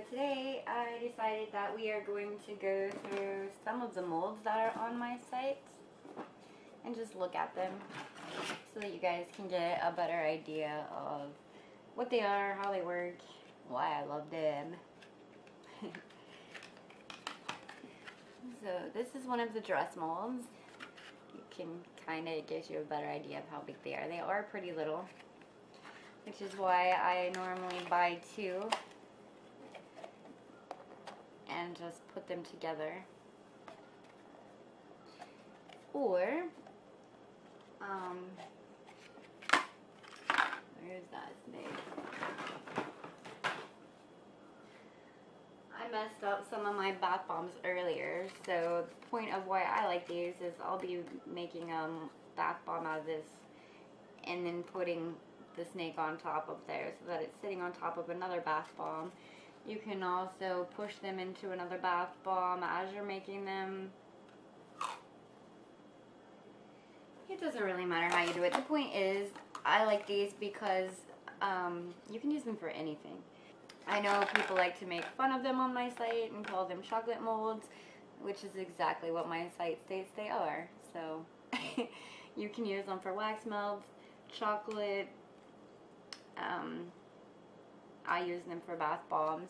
today I decided that we are going to go through some of the molds that are on my site and just look at them so that you guys can get a better idea of what they are, how they work, why I love them. So this is one of the dress molds. You can kind of get you a better idea of how big they are. They are pretty little, which is why I normally buy two and just put them together. Or, where's that snake? I messed up some of my bath bombs earlier, so the point of why I like these is I'll be making a bath bomb out of this and then putting the snake on top of there so that it's sitting on top of another bath bomb. You can also push them into another bath bomb as you're making them. It doesn't really matter how you do it. The point is, I like these because you can use them for anything. I know people like to make fun of them on my site and call them chocolate molds, which is exactly what my site states they are. So you can use them for wax melts, chocolate. I use them for bath bombs,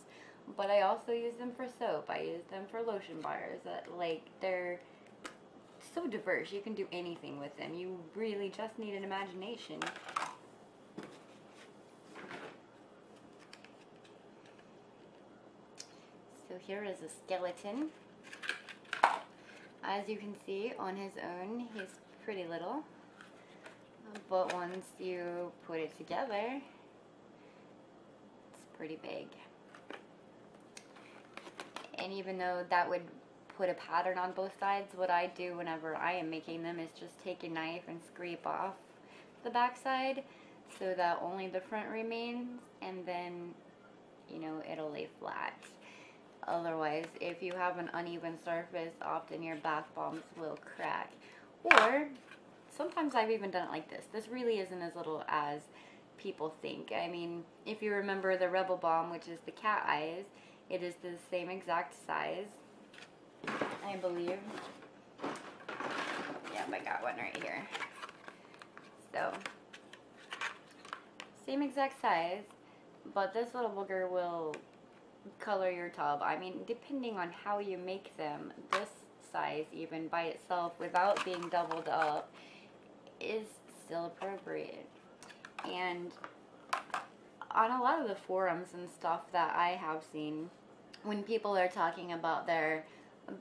but I also use them for soap. I use them for lotion bars. They're so diverse. You can do anything with them. You really just need an imagination. So here is a skeleton. As you can see on his own, he's pretty little. But once you put it together, it's pretty big. And even though that would put a pattern on both sides, what I do whenever I am making them is just take a knife and scrape off the back side so that only the front remains, and then, you know, it'll lay flat. Otherwise, if you have an uneven surface, often your bath bombs will crack. Or sometimes I've even done it like this. This really isn't as little as people think. I mean, if you remember the Rebel Bomb, which is the cat eyes, it is the same exact size, I believe. Yep, I got one right here. So, same exact size, but this little booger will color your tub. I mean, depending on how you make them, this size, even by itself, without being doubled up, is still appropriate. And on a lot of the forums and stuff that I have seen, when people are talking about their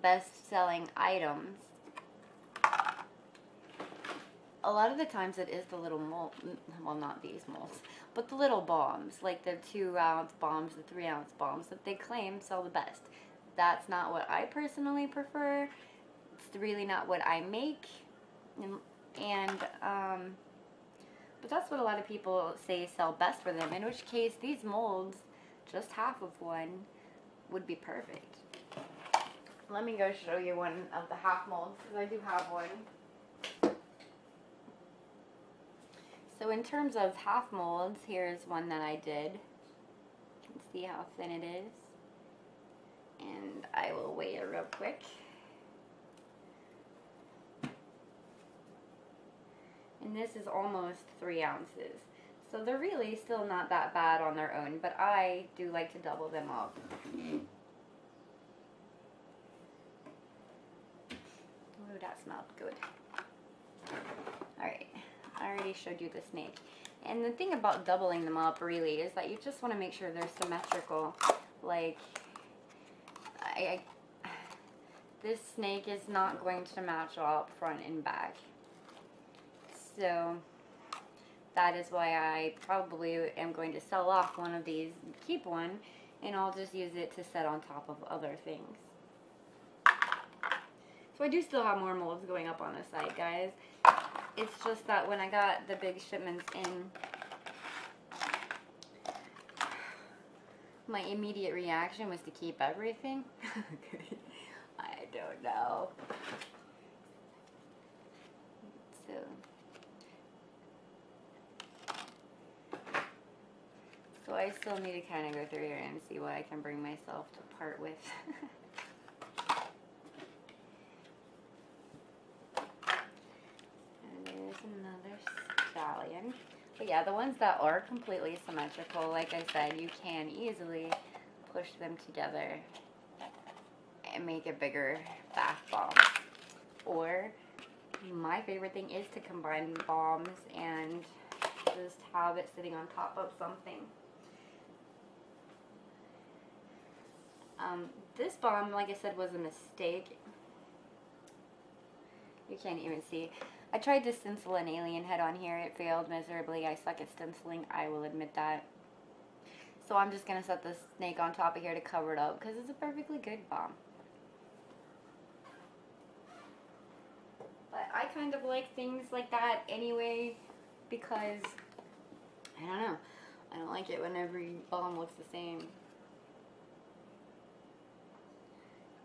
best-selling items, a lot of the times it is the little mold, well, not these molds, but the little bombs, like the 2-ounce bombs, the 3-ounce bombs that they claim sell the best. That's not what I personally prefer. It's really not what I make. But that's what a lot of people say sell best for them, in which case these molds, just half of one, would be perfect. Let me go show you one of the half molds, because I do have one. So in terms of half molds, here's one that I did. You can see how thin it is. And I will weigh it real quick. And this is almost 3 ounces. So they're really still not that bad on their own, but I do like to double them up. Ooh, that smelled good. Alright, I already showed you the snake. And the thing about doubling them up really is that you just want to make sure they're symmetrical. Like, this snake is not going to match up front and back. So that is why I probably am going to sell off one of these, keep one, and I'll just use it to set on top of other things. So I do still have more molds going up on the site, guys. It's just that when I got the big shipments in, my immediate reaction was to keep everything. I don't know. So I still need to kind of go through here and see what I can bring myself to part with. And there's another stallion. But yeah, the ones that are completely symmetrical, like I said, you can easily push them together and make a bigger bath bomb. Or my favorite thing is to combine bombs and just have it sitting on top of something. This bomb, like I said, was a mistake. You can't even see. I tried to stencil an alien head on here. It failed miserably. I suck at stenciling. I will admit that. So I'm just going to set the snake on top of here to cover it up because it's a perfectly good bomb. But I kind of like things like that anyway because, I don't know, I don't like it when every bomb looks the same.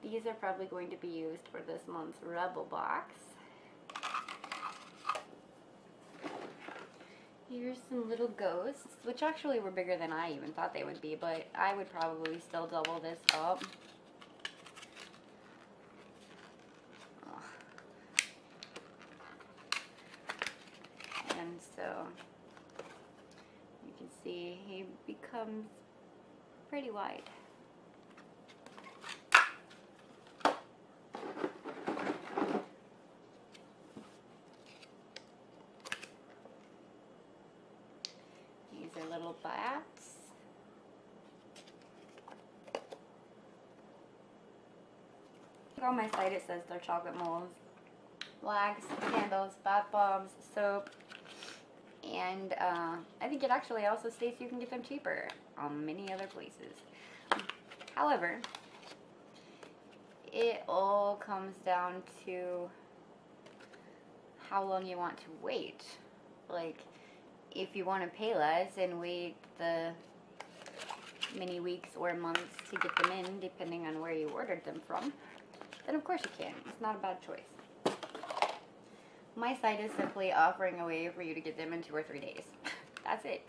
These are probably going to be used for this month's Rebel box. Here's some little ghosts, which actually were bigger than I even thought they would be, but I would probably still double this up. And so, you can see he becomes pretty wide. These are little bats. On my site it says they're chocolate molds, wax, candles, bath bombs, soap, and I think it actually also states you can get them cheaper on many other places. However, it all comes down to how long you want to wait. Like, if you want to pay less and wait the many weeks or months to get them in, depending on where you ordered them from, then of course you can. It's not a bad choice. My site is simply offering a way for you to get them in 2 or 3 days. That's it.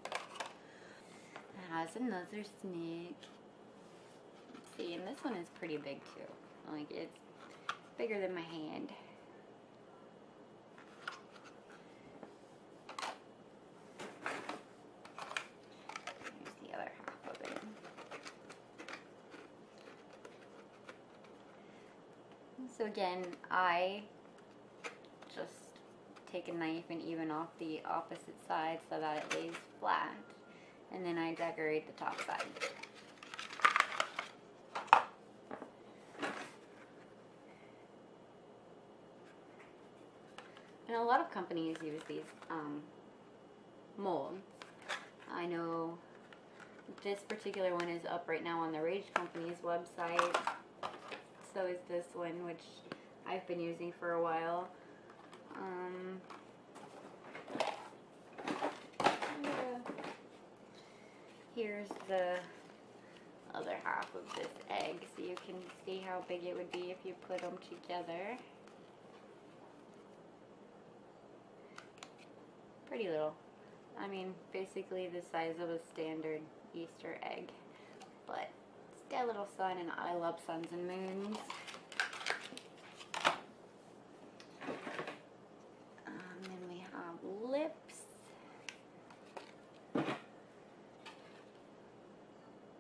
It has another snake. Let's see, and this one is pretty big too. Like, it's bigger than my hand. So again, I just take a knife and even off the opposite side so that it lays flat, and then I decorate the top side. And a lot of companies use these molds. I know this particular one is up right now on the Rage Company's website. So is this one, which I've been using for a while. Here's the other half of this egg, so you can see how big it would be if you put them together. Pretty little. I mean, basically the size of a standard Easter egg, but it's got a little sun, and I love suns and moons. Then we have lips,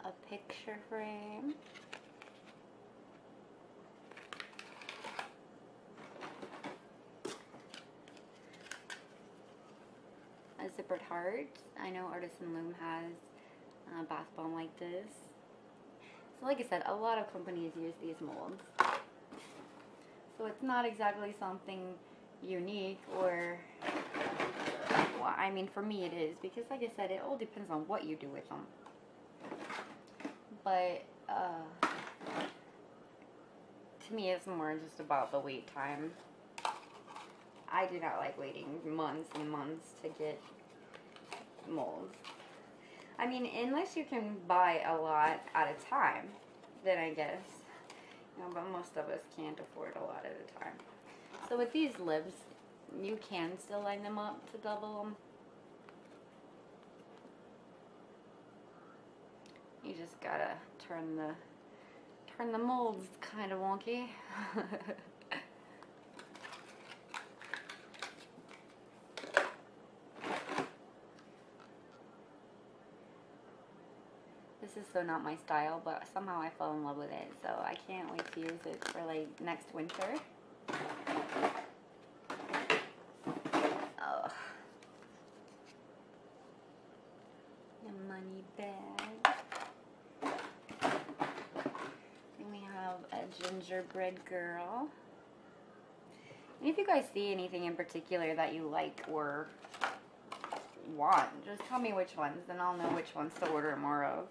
a picture frame, a zippered heart. I know Artisan Loom has a bath bomb like this. So like I said, a lot of companies use these molds. So it's not exactly something unique, or, well, I mean, for me it is, because like I said, it all depends on what you do with them. But to me it's more just about the wait time. I do not like waiting months and months to get molds. I mean, unless you can buy a lot at a time, then I guess, you know, but most of us can't afford a lot at a time. So with these lips, you can still line them up to double them. You just gotta turn the molds kind of wonky. This is so not my style, but somehow I fell in love with it, so I can't wait to use it for like next winter. Oh. The money bag. And we have a gingerbread girl. And if you guys see anything in particular that you like or want, just tell me which ones, then I'll know which ones to order more of.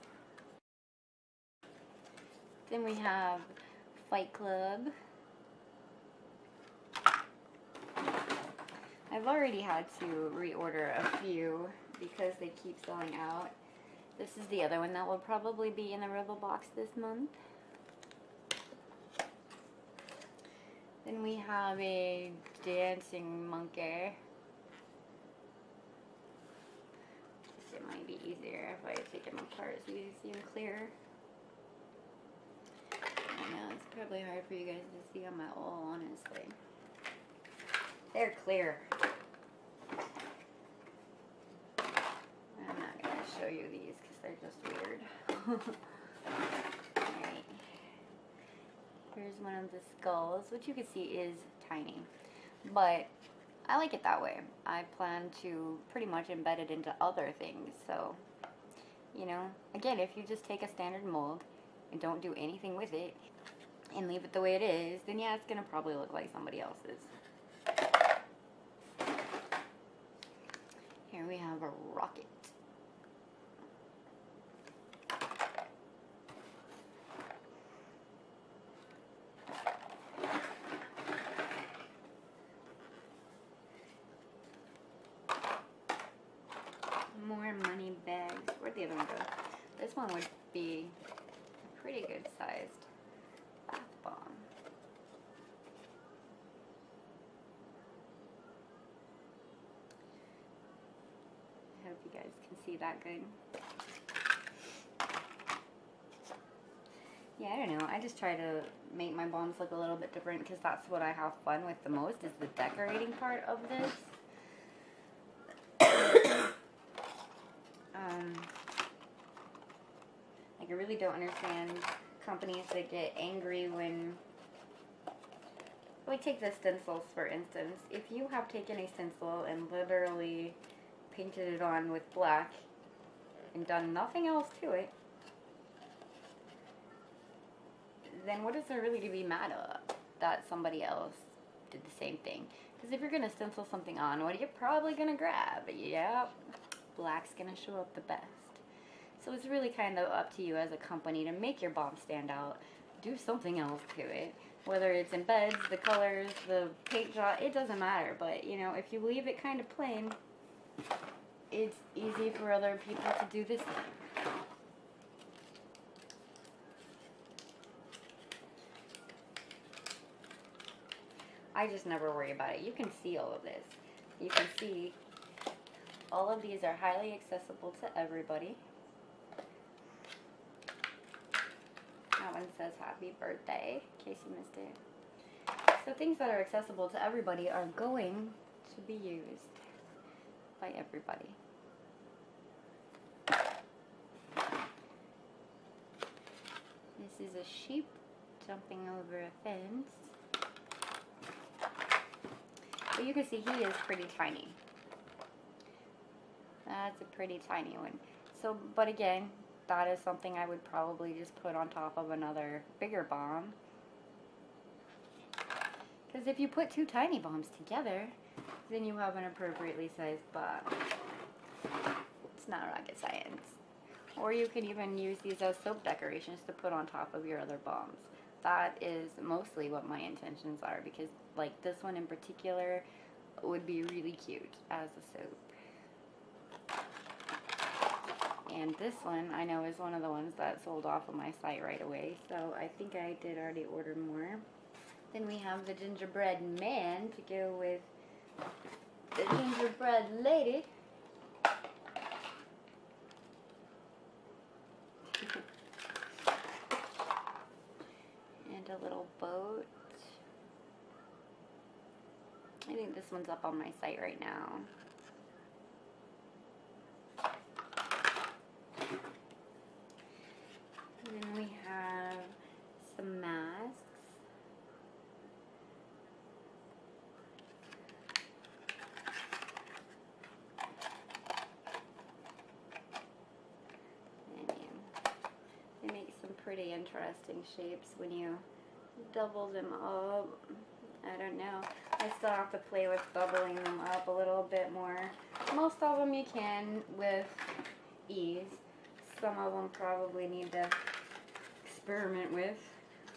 Then we have Fight Club. I've already had to reorder a few because they keep selling out. This is the other one that will probably be in the Riddle box this month. Then we have a dancing monkey. It might be easier if I take them apart so you can see them clear. I know, it's probably hard for you guys to see them at all, honestly. They're clear. I'm not going to show you these because they're just weird. Alright. Here's one of the skulls, which you can see is tiny. But I like it that way. I plan to pretty much embed it into other things. So, you know, again, if you just take a standard mold and don't do anything with it and leave it the way it is, then yeah, it's going to probably look like somebody else's. Here we have a rocket. More money bags. Where'd the other one go? This one would be a pretty good sized bath bomb. I hope you guys can see that good. Yeah, I don't know. I just try to make my bombs look a little bit different because that's what I have fun with the most, is the decorating part of this. Like, I really don't understand companies that get angry when, like, take the stencils for instance. If you have taken a stencil and literally painted it on with black and done nothing else to it, then what is there really to be mad at that somebody else did the same thing? Because if you're going to stencil something on, what are you probably going to grab? Yep, black's going to show up the best. So it's really kind of up to you as a company to make your bomb stand out. Do something else to it. Whether it's embeds, the colors, the paint job, it doesn't matter. But, you know, if you leave it kind of plain, it's easy for other people to do this thing. I just never worry about it. You can see all of this. You can see all of these are highly accessible to everybody. That one says happy birthday, in case you missed it. So things that are accessible to everybody are going to be used by everybody. This is a sheep jumping over a fence. But you can see he is pretty tiny. That's a pretty tiny one. So, but again, that is something I would probably just put on top of another bigger bomb. Because if you put two tiny bombs together, then you have an appropriately sized bomb. It's not rocket science. Or you can even use these as soap decorations to put on top of your other bombs. That is mostly what my intentions are, because like this one in particular would be really cute as a soap. And this one I know is one of the ones that sold off of my site right away, so I think I did already order more. Then we have the gingerbread man to go with the gingerbread lady. And a little boat. I think this one's up on my site right now. And then we have some masks. They make some pretty interesting shapes when you double them up. I don't know. I still have to play with doubling them up a little bit more. Most of them you can with ease. Some of them probably need to experiment with.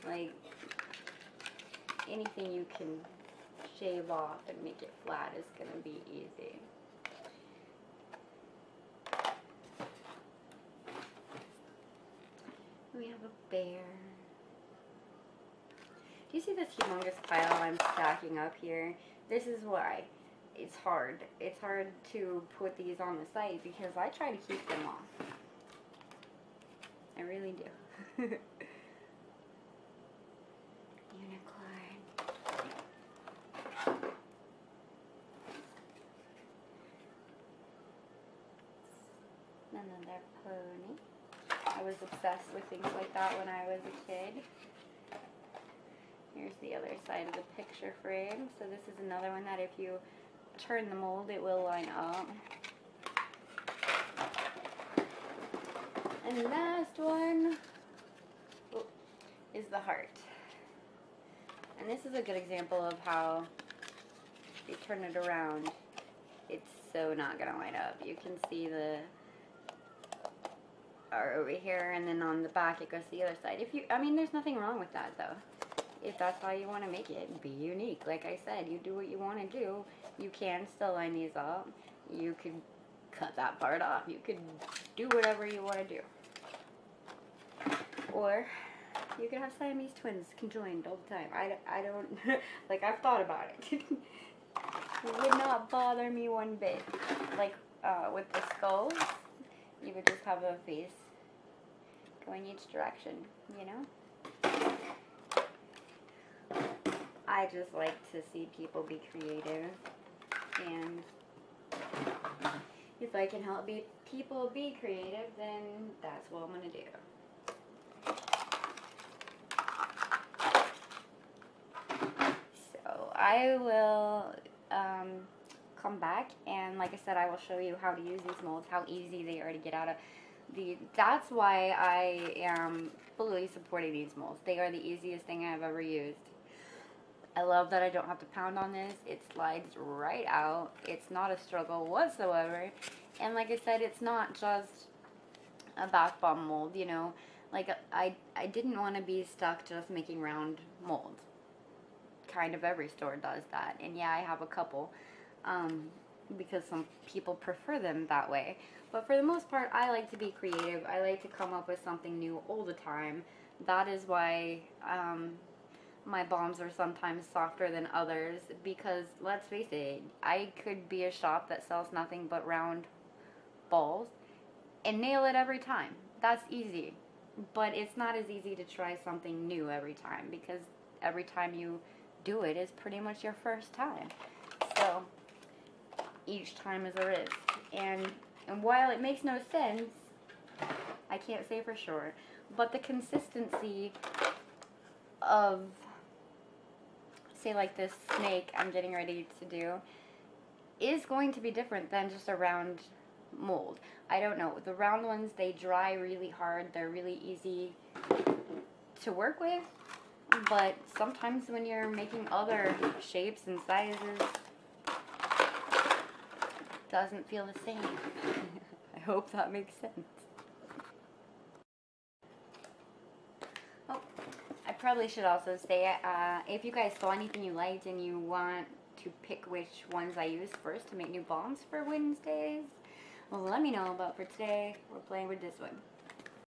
Like anything you can shave off and make it flat is going to be easy. We have a bear. Do you see this humongous pile I'm stacking up here? This is why it's hard. It's hard to put these on the site because I try to keep them off. I really do. Unicorn. Another pony. I was obsessed with things like that when I was a kid. Here's the other side of the picture frame. So this is another one that if you turn the mold, it will line up. And the last one is the heart. And this is a good example of how if you turn it around, it's so not going to line up. You can see the R over here, and then on the back it goes to the other side. I mean, there's nothing wrong with that though. If that's how you want to make it, be unique. Like I said, you do what you want to do. You can still line these up. You could cut that part off. You could do whatever you want to do. Or you could have Siamese twins conjoined all the time. I don't, like I've thought about it. It would not bother me one bit. Like with the skulls, you would just have a face going each direction, you know? I just like to see people be creative, and if I can help people be creative, then that's what I'm going to do. So I will come back, and like I said, I will show you how to use these molds, how easy they are to get out of. That's why I am fully supporting these molds. They are the easiest thing I've ever used. I love that I don't have to pound on this. It slides right out. It's not a struggle whatsoever. And like I said, it's not just a bath bomb mold, you know. Like I didn't want to be stuck just making round molds. Kind of every store does that. And yeah, I have a couple because some people prefer them that way. But for the most part, I like to be creative. I like to come up with something new all the time. That is why my bombs are sometimes softer than others, because let's face it, I could be a shop that sells nothing but round balls and nail it every time. That's easy. But it's not as easy to try something new every time, because every time you do it is pretty much your first time. So each time is a risk. And while it makes no sense, I can't say for sure, but the consistency of, say like this snake I'm getting ready to do, is going to be different than just a round mold. I don't know. The round ones, they dry really hard. They're really easy to work with. But sometimes when you're making other shapes and sizes, it doesn't feel the same. I hope that makes sense. Oh, I probably should also say, if you guys saw anything you liked and you want to pick which ones I use first to make new bombs for Wednesdays, well, let me know. But for today, we're playing with this one.